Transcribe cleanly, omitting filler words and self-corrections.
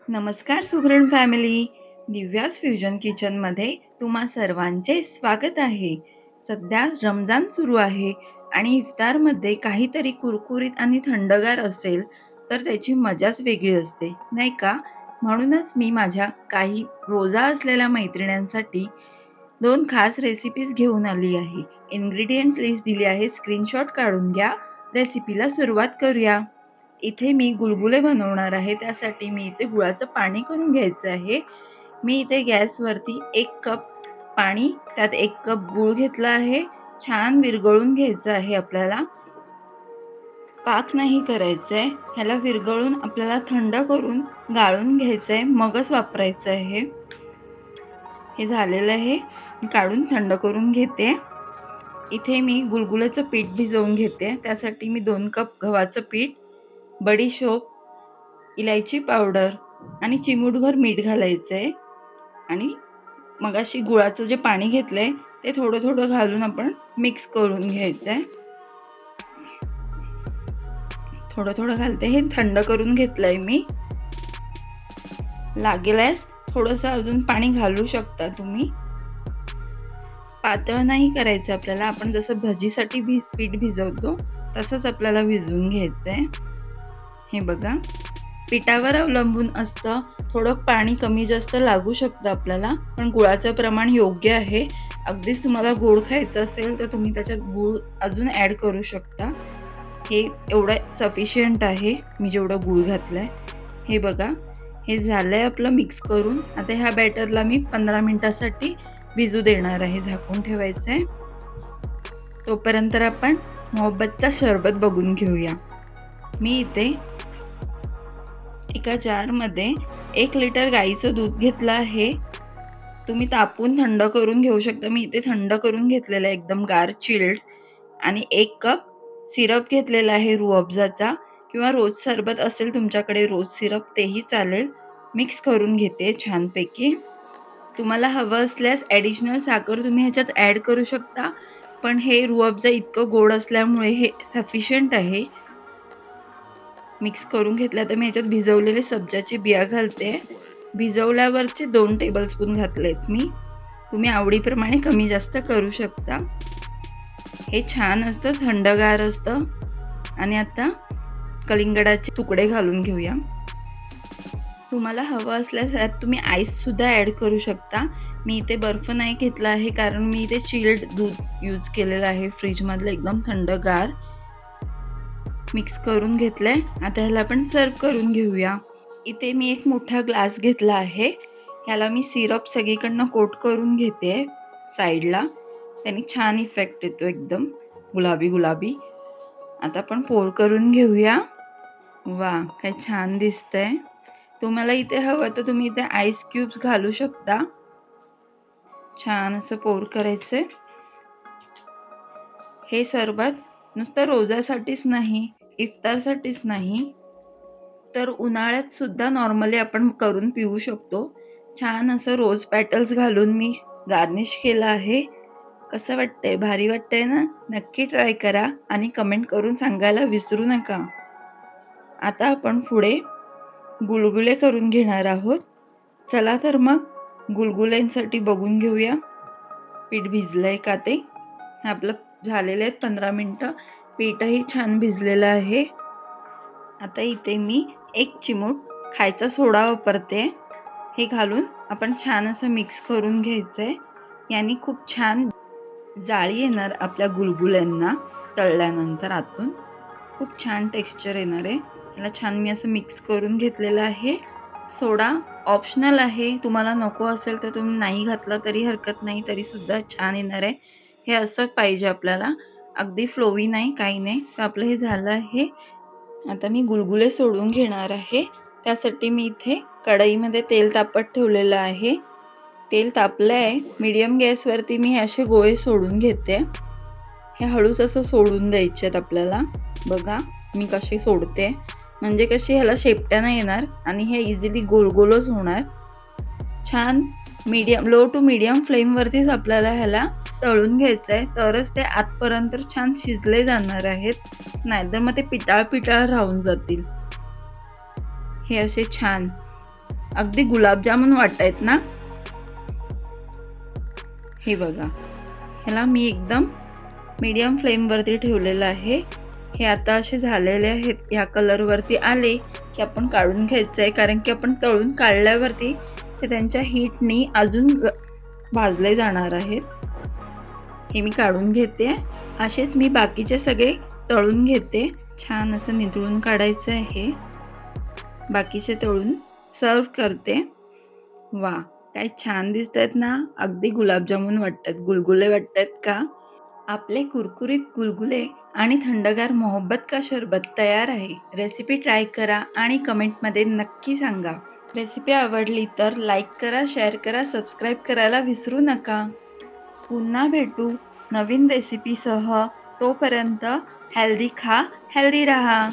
नमस्कार सुगरण family. Divya's fusion किचनमध्ये तुम्हा सर्वांचे स्वागत आहे. सध्या रमजान सुरू आहे आणि इफ्तारमध्ये काहीतरी कुरकुरीत आणि थंडगार असेल तर त्याची मजाच वेगळी असते, नाही का? म्हणूनच मी माझ्या काही रोजा असलेल्या मैत्रिणींसाठी 2 खास रेसिपीज घेऊन आली आहे. इन्ग्रीडियंट लिस्ट दिली आहे, स्क्रीनशॉट काढून घ्या. रेसिपीला सुरुवात करूया. इथे मी गुलगुले बनवणार आहे. त्यासाठी मी इथे गुळाचं पाणी करून घ्यायचं आहे. मी इथे गॅसवरती 1 कप पाणी, त्यात 1 कप गूळ घेतला आहे. छान विरघळून घ्यायचं आहे आपल्याला. पाक नाही करायचं आहे. ह्याला विरघळून आपल्याला थंड करून गाळून घ्यायचं आहे, मगच वापरायचं आहे. हे झालेलं आहे. काढून थंड करून घेते. इथे मी गुलगुल्याचं पीठ भिजवून घेते. त्यासाठी मी 2 कप गव्हाचं पीठ, बडीशोप, इलायची पावडर आणि चिमूटभर मीठ घालायचं आहे. आणि मगाशी गुळाचं जे पाणी घेतलंय ते थोडं थोडं घालून आपण मिक्स करून घ्यायचं आहे. थोडं थोडं घालते. हे थंड करून घेतलंय मी. लागेलच थोडंसं अजून पाणी घालू शकता तुम्ही. पातळ नाही करायचं आपल्याला. आपण जसं भजीसाठी पीठ भिजवतो तसंच आपल्याला भिजवून घ्यायचं आहे. हे बघा, पिठावर अवलंबून असतं. थोडं पाणी कमी जास्त लागू शकतं आपल्याला, पण गुळाचं प्रमाण योग्य आहे. अगदीच तुम्हाला गोड खायचं असेल तर तुम्ही त्याच्यात गूळ अजून ॲड करू शकता. हे एवढं सफिशियंट आहे मी जेवढं गूळ घातलंय. हे बघा, हे झालंय आपलं मिक्स करून. आता ह्या बॅटरला मी 15 मिनिटासाठी भिजू देणार आहे. झाकून ठेवायचं आहे. तोपर्यंत आपण मोहब्बतचा शरबत बघून घेऊया. मी इथे एका जारमध्ये 1 लिटर गाईचं दूध घेतलं आहे. तुम्ही तापवून थंड करून घेऊ शकता. मी इथे थंड करून घेतलेलं आहे, एकदम गार चिल्ड. आणि 1 कप सिरप घेतलेला आहे रूअफजाचा, किंवा रोज सरबत असेल तुमच्याकडे, रोज सिरप तेही चालेल. मिक्स करून घेते छानपैकी. तुम्हाला हवं असल्यास ॲडिशनल साखर तुम्ही ह्याच्यात ॲड करू शकता, पण हे रूअफजा इतकं गोड असल्यामुळे हे सफिशियंट आहे. मिक्स करून घेतलं. तर मी ह्याच्यात भिजवलेले सब्जाची बिया घालते. भिजवल्यावरचे 2 टेबलस्पून घातलेत मी. तुम्ही आवडीप्रमाणे कमी जास्त करू शकता. हे छान असतं, थंडगार असतं. आणि आता कलिंगडाचे तुकडे घालून घेऊया. तुम्हाला हवं असल्यास यात तुम्ही आईससुद्धा ॲड करू शकता. मी इथे बर्फ नाही घेतला आहे, कारण मी इथे चिल्ड दूध यूज केलेलं आहे, फ्रीजमधलं एकदम थंडगार. मिक्स करून घेतलंय. आता ह्याला आपण सर्व करून घेऊया. इथे मी एक मोठा ग्लास घेतला आहे. ह्याला मी सिरप सगळीकडनं कोट करून घेते साईडला. त्याने छान इफेक्ट येतो, एकदम गुलाबी गुलाबी. आता आपण पोर करून घेऊया. वा, काय छान दिसतंय. तुम्हाला इथे हवं तर तुम्ही इथे आईस क्यूब्स घालू शकता. छान असं पोर करायचंय. हे सरबत नुसतं रोजासाठीच नाही, इफ्तारसाठीच नाही, तर उन्हाळ्यात सुद्धा नॉर्मली आपण करून पिऊ शकतो. छान असं रोज पॅटल्स घालून मी गार्निश केलं आहे. कसं वाटतंय? भारी वाटतंय ना? नक्की ट्राय करा आणि कमेंट करून सांगायला विसरू नका. आता आपण पुढे गुलगुले करून घेणार आहोत. चला तर मग गुलगुल्यांसाठी बघून घेऊया पीठ भिजलंय का ते. आपलं झालेलं आहे 15 मिनटं. पीठही छान भिजलेलं आहे. आता इथे मी 1 चिमूट खायचा सोडा वापरते. हे घालून आपण छान असं मिक्स करून घ्यायचं आहे. याने खूप छान जाळी येणार आपल्या गुलगुल्यांना. तळल्यानंतर आतून खूप छान टेक्स्चर येणार आहे. याला छान मी असं मिक्स करून घेतलेलं आहे. सोडा ऑप्शनल आहे. तुम्हाला नको असेल तर तुम्ही नाही घातलं तरी हरकत नाही, तरीसुद्धा छान येणार आहे. हे असं पाहिजे आपल्याला, अगदी फ्लोवी नाही, काही नाही. तर आपलं हे झालं आहे. आता मी गुलगुले सोडून घेणार आहे. त्यासाठी मी इथे कढईमध्ये तेल तापत ठेवलेलं आहे. तेल तापलं आहे. मीडियम गॅसवरती मी असे गोळे सोडून घेते. हे हळूच असं सोडून द्यायचे आहेत आपल्याला. बघा मी कशी सोडते, म्हणजे कशी ह्याला शेपट्या नाही येणार आणि हे इझिली गोलगोलच होणार. छान लो टू मीडियम फ्लेमवरतीच आपल्याला ह्याला तळून घ्यायचं आहे, तरच ते आतपर्यंत छान शिजले जाणार आहेत. नाहीतर मग ते पिटाळ पिटाळ राहून जातील. हे असे छान अगदी गुलाबजामुन वाटतायत ना. हे बघा, ह्याला मी एकदम मीडियम फ्लेमवरती ठेवलेलं आहे. हे आता असे झालेले आहेत. ह्या कलरवरती आले की आपण काढून घ्यायचं आहे, कारण की आपण तळून काढल्यावरती ते त्यांच्या हीटनी अजून भाजले जाणार आहेत. हे मी काढून घेते. असेच मी बाकीचे सगळे तळून घेते. छान असं नितळून काढायचं आहे. बाकीचे तळून सर्व करते. वा, काय छान दिसतायत ना. अगदी गुलाबजामुन वाटतात, गुलगुले वाटतात का. आपले कुरकुरीत गुलगुले आणि थंडगार मोहब्बत का शरबत तयार आहे. रेसिपी ट्राय करा आणि कमेंटमध्ये नक्की सांगा. रेसिपी आवडली तर लाईक करा, शेअर करा, सबस्क्राईब करायला विसरू नका. पुन्हा भेटू नवीन रेसिपीसह. तोपर्यंत हेल्दी खा, हेल्दी रहा.